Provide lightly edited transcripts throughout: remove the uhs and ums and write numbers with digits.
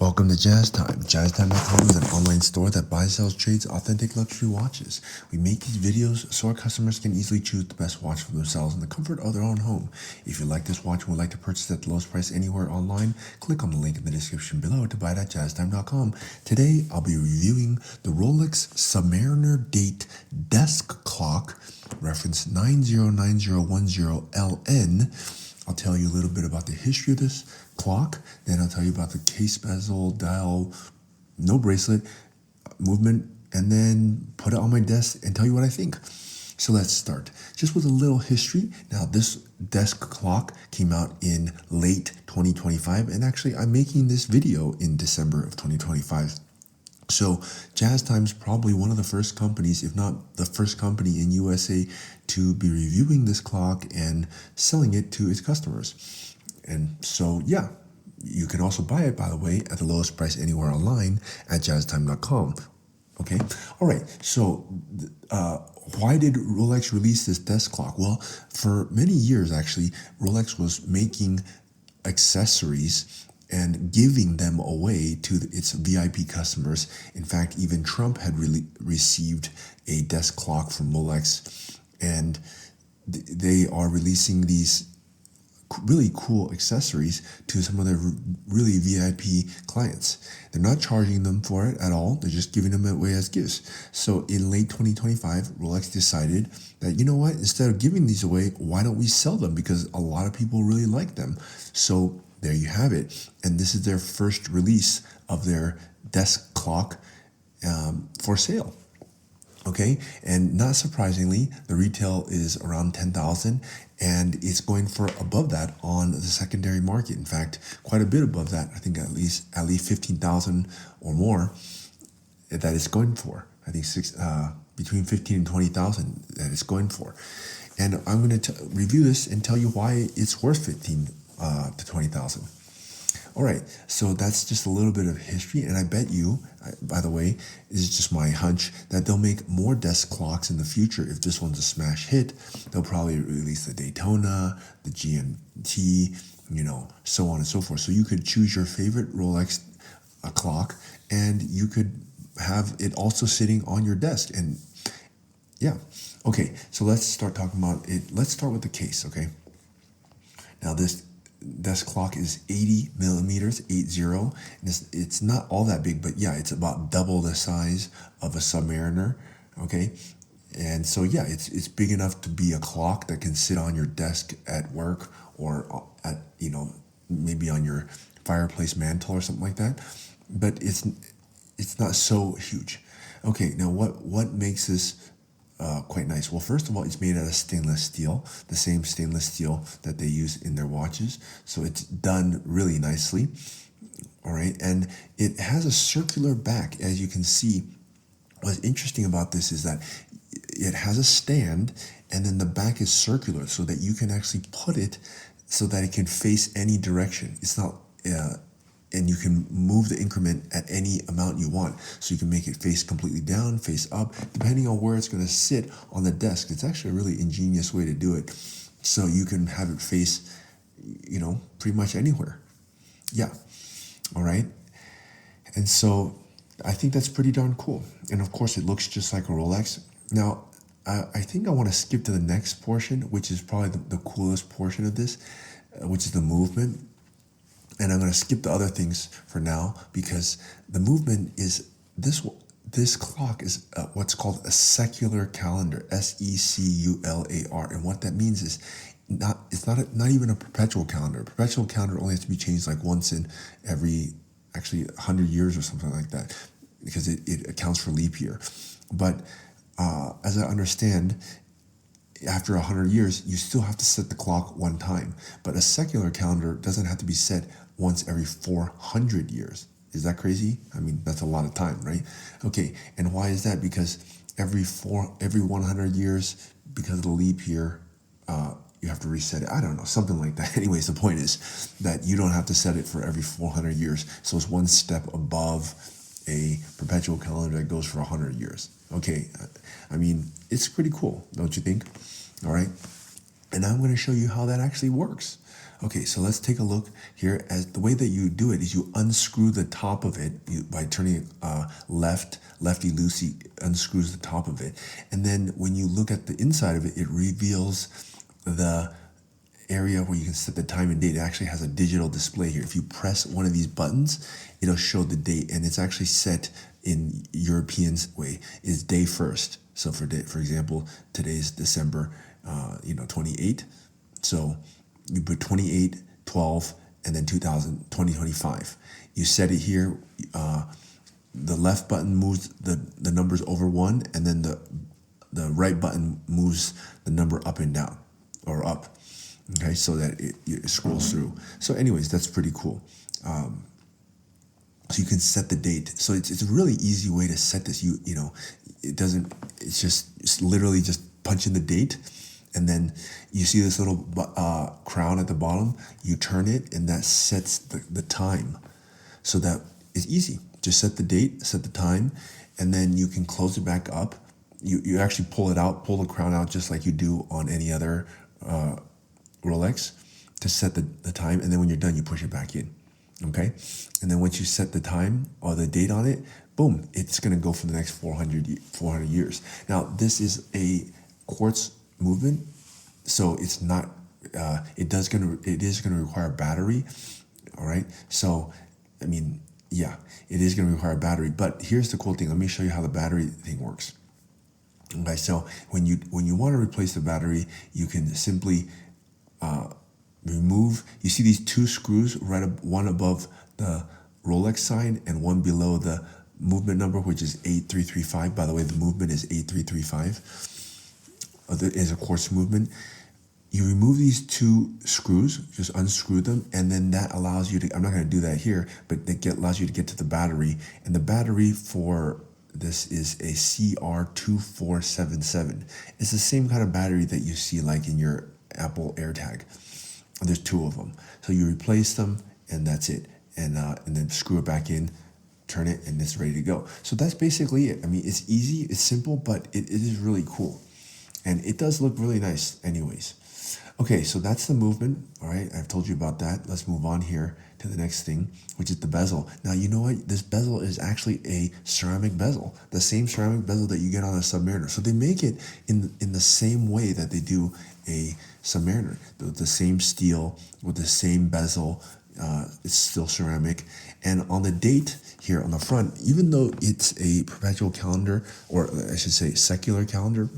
Welcome to Jazz Time. JazzTime.com is an online store that buys, sells, trades authentic luxury watches. We make these videos so our customers can easily choose the best watch for themselves in the comfort of their own home. If you like this watch and would like to purchase at the lowest price anywhere online, click on the link in the description below to buy it at JazzTime.com. Today, I'll be reviewing the Rolex Submariner date desk clock, reference 909010LN. I'll tell you a little bit about the history of this clock. Then I'll tell you about the case bezel, dial, no bracelet, movement, and then put it on my desk and tell you what I think. So let's start. Just with a little history. Now, this desk clock came out in late 2025, and actually I'm making this video in December of 2025. So Jazz Time's probably one of the first companies, if not the first company in USA to be reviewing this clock and selling it to its customers. And so, yeah, you can also buy it, by the way, at the lowest price anywhere online at jazztime.com. Okay. All right. So, why did Rolex release this desk clock? Well, for many years, actually, Rolex was making accessories and giving them away to its VIP customers. In fact, even Trump had received a desk clock from Rolex, and they are releasing these really cool accessories to some of their really VIP clients. They're not charging them for it at all. They're just giving them away as gifts. So in late 2025, Rolex decided that, you know what, instead of giving these away, why don't we sell them? Because a lot of people really like them. So there you have it. And this is their first release of their desk clock for sale. Okay, and not surprisingly, the retail is around 10,000, and it's going for above that on the secondary market. In fact, quite a bit above that. I think at least 15,000 or more that it's going for. I think between 15 and 20,000 that it's going for. And I'm going to review this and tell you why it's worth 15 to 20,000. All right, so that's just a little bit of history, and I bet you, by the way, this is just my hunch, that they'll make more desk clocks in the future. If this one's a smash hit, they'll probably release the Daytona, the GMT, so on and so forth. So you could choose your favorite Rolex clock, and you could have it also sitting on your desk. And yeah, okay, so let's start talking about it. Let's start with the case, okay? Now this desk clock is 80 millimeters, 80, and it's not all that big, but yeah, it's about double the size of a Submariner, okay? And so yeah, it's big enough to be a clock that can sit on your desk at work or at, maybe on your fireplace mantle or something like that, but it's not so huge. Okay, now what makes this quite nice? Well, first of all, it's made out of stainless steel, the same stainless steel that they use in their watches. So it's done really nicely. All right. And it has a circular back, as you can see. What's interesting about this is that it has a stand, and then the back is circular so that you can actually put it so that it can face any direction. It's not and you can move the increment at any amount you want. So you can make it face completely down, face up, depending on where it's going to sit on the desk. It's actually a really ingenious way to do it. So you can have it face, pretty much anywhere. Yeah. All right. And so I think that's pretty darn cool. And of course, it looks just like a Rolex. Now, I think I want to skip to the next portion, which is probably the coolest portion of this, which is the movement. And I'm going to skip the other things for now because the movement is this clock is what's called a secular calendar, secular. And what that means is it's not even a perpetual calendar. A perpetual calendar only has to be changed like once in every 100 years or something like that, because it accounts for leap year. But as I understand, after 100 years, you still have to set the clock one time. But a secular calendar doesn't have to be set once every 400 years. Is that crazy? I mean, that's a lot of time, right? Okay, and why is that? Because every 100 years, because of the leap year, you have to reset it. I don't know, something like that. Anyways, the point is that you don't have to set it for every 400 years. So it's one step above a perpetual calendar that goes for 100 years. Okay, I mean, it's pretty cool, don't you think? All right, and I'm going to show you how that actually works. Okay, so let's take a look here. As the way that you do it is you unscrew the top of it by turning it lefty loosey unscrews the top of it, and then when you look at the inside of it, it reveals the area where you can set the time and date. It actually has a digital display here. If you press one of these buttons, it'll show the date, and it's actually set in European's way is day first. So for example, today's December 28. So you put 28, 12, and then 2025. You set it here. The left button moves the numbers over one, and then the right button moves the number up and down, or up. Okay, so that it scrolls through. So anyways, that's pretty cool. So you can set the date. So it's a really easy way to set this. It's literally just punch in the date, and then you see this little crown at the bottom. You turn it, and that sets the time. So that is easy. Just set the date, set the time, and then you can close it back up. You actually pull the crown out just like you do on any other Rolex to set the time, and then when you're done, you push it back in. Okay, and then once you set the time or the date on it, boom, it's going to go for the next 400 years. Now, this is a quartz movement, so it's not. It is going to require a battery. All right, so I mean, yeah, it is going to require a battery. But here's the cool thing. Let me show you how the battery thing works. Okay, so when you want to replace the battery, you can simply remove. You see these two screws, one above the Rolex sign and one below the movement number, which is 8335. By the way, the movement is 8335. It is a quartz movement. You remove these two screws, just unscrew them, and then that allows you to, I'm not going to do that here, but allows you to get to the battery. And the battery for this is a CR2477. It's the same kind of battery that you see like in your Apple AirTag. There's two of them. So you replace them, and that's it. And then screw it back in, turn it, and it's ready to go. So that's basically it. I mean, it's easy, it's simple, but it is really cool. And it does look really nice anyways. Okay, so that's the movement. All right, I've told you about that. Let's move on here to the next thing, which is the bezel. Now, you know what? This bezel is actually a ceramic bezel, the same ceramic bezel that you get on a Submariner. So they make it in the same way that they do a Submariner, the same steel with the same bezel. It's still ceramic. And on the date here on the front, even though it's a perpetual calendar, or I should say secular calendar,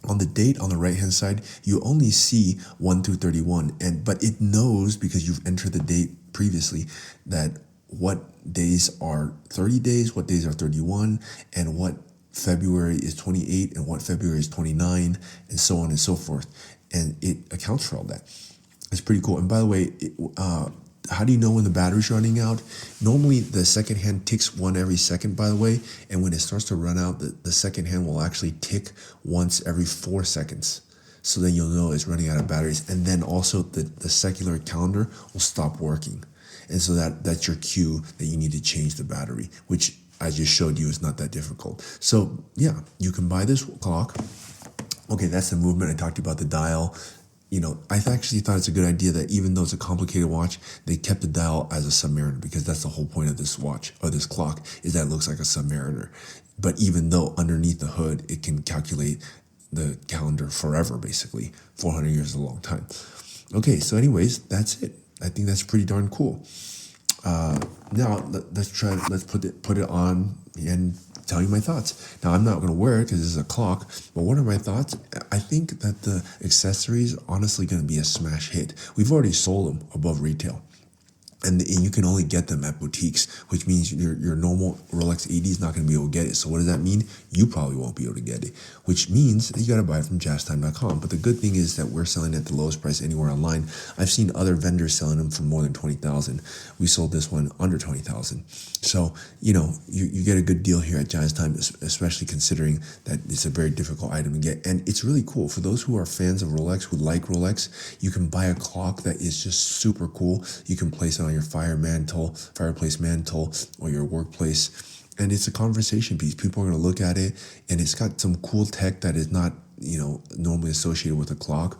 on the date on the right hand side, you only see 1 through 31, but it knows, because you've entered the date previously, that what days are 30 days, what days are 31, and what February is 28, and what February is 29, and so on and so forth. And it accounts for all that. It's pretty cool. And by the way, how do you know when the battery's running out? Normally, the second hand ticks one every second, by the way. And when it starts to run out, the second hand will actually tick once every 4 seconds. So then you'll know it's running out of batteries. And then also the secular calendar will stop working. And so that's your cue that you need to change the battery, which I just showed you is not that difficult. So yeah, you can buy this clock. Okay, that's the movement. I talked about the dial. I actually thought it's a good idea that even though it's a complicated watch, they kept the dial as a Submariner, because that's the whole point of this watch, or this clock, is that it looks like a Submariner. But even though underneath the hood, it can calculate the calendar forever, basically. 400 years is a long time. Okay, so anyways, that's it. I think that's pretty darn cool. Now, let's put it on and tell you my thoughts. Now, I'm not going to wear it because this is a clock, but what are my thoughts? I think that the accessories honestly going to be a smash hit. We've already sold them above retail. And you can only get them at boutiques, which means your normal Rolex 80 is not going to be able to get it. So what does that mean? You probably won't be able to get it, which means that you got to buy it from jazztime.com. But the good thing is that we're selling at the lowest price anywhere online. I've seen other vendors selling them for more than $20,000. We sold this one under $20,000. So, you get a good deal here at Jazz Time, especially considering that it's a very difficult item to get. And it's really cool. For those who are fans of Rolex, who like Rolex, you can buy a clock that is just super cool. You can place it on your fireplace mantle, or your workplace. And it's a conversation piece. People are going to look at it, and it's got some cool tech that is not, normally associated with a clock.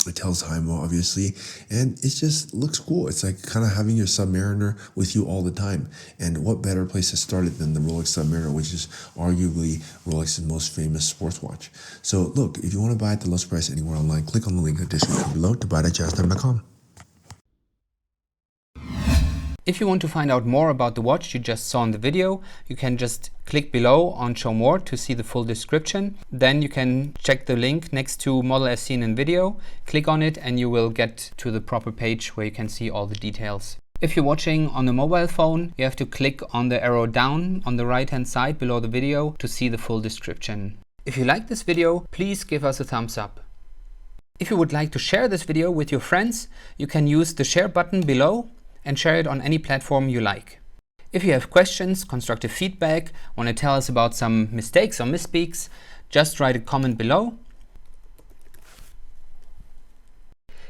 It tells time, obviously, and it just looks cool. It's like kind of having your Submariner with you all the time. And what better place to start it than the Rolex Submariner, which is arguably Rolex's most famous sports watch. So look, if you want to buy it at the lowest price anywhere online, click on the link in the description below to buy it at jazztime.com. If you want to find out more about the watch you just saw in the video, you can just click below on Show More to see the full description. Then you can check the link next to model as seen in video, click on it and you will get to the proper page where you can see all the details. If you're watching on a mobile phone, you have to click on the arrow down on the right hand side below the video to see the full description. If you like this video, please give us a thumbs up. If you would like to share this video with your friends, you can use the share button below and share it on any platform you like. If you have questions, constructive feedback, want to tell us about some mistakes or misspeaks, just write a comment below.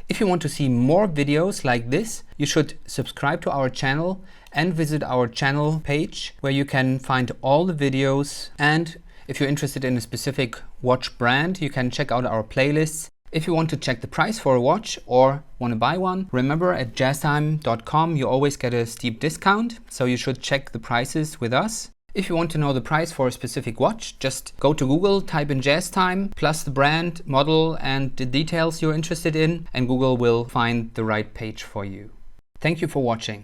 If you want to see more videos like this, you should subscribe to our channel and visit our channel page where you can find all the videos. And if you're interested in a specific watch brand, you can check out our playlists. If you want to check the price for a watch or want to buy one, remember at jazztime.com you always get a steep discount, so you should check the prices with us. If you want to know the price for a specific watch, just go to Google, type in JazzTime, plus the brand, model and the details you're interested in, and Google will find the right page for you. Thank you for watching.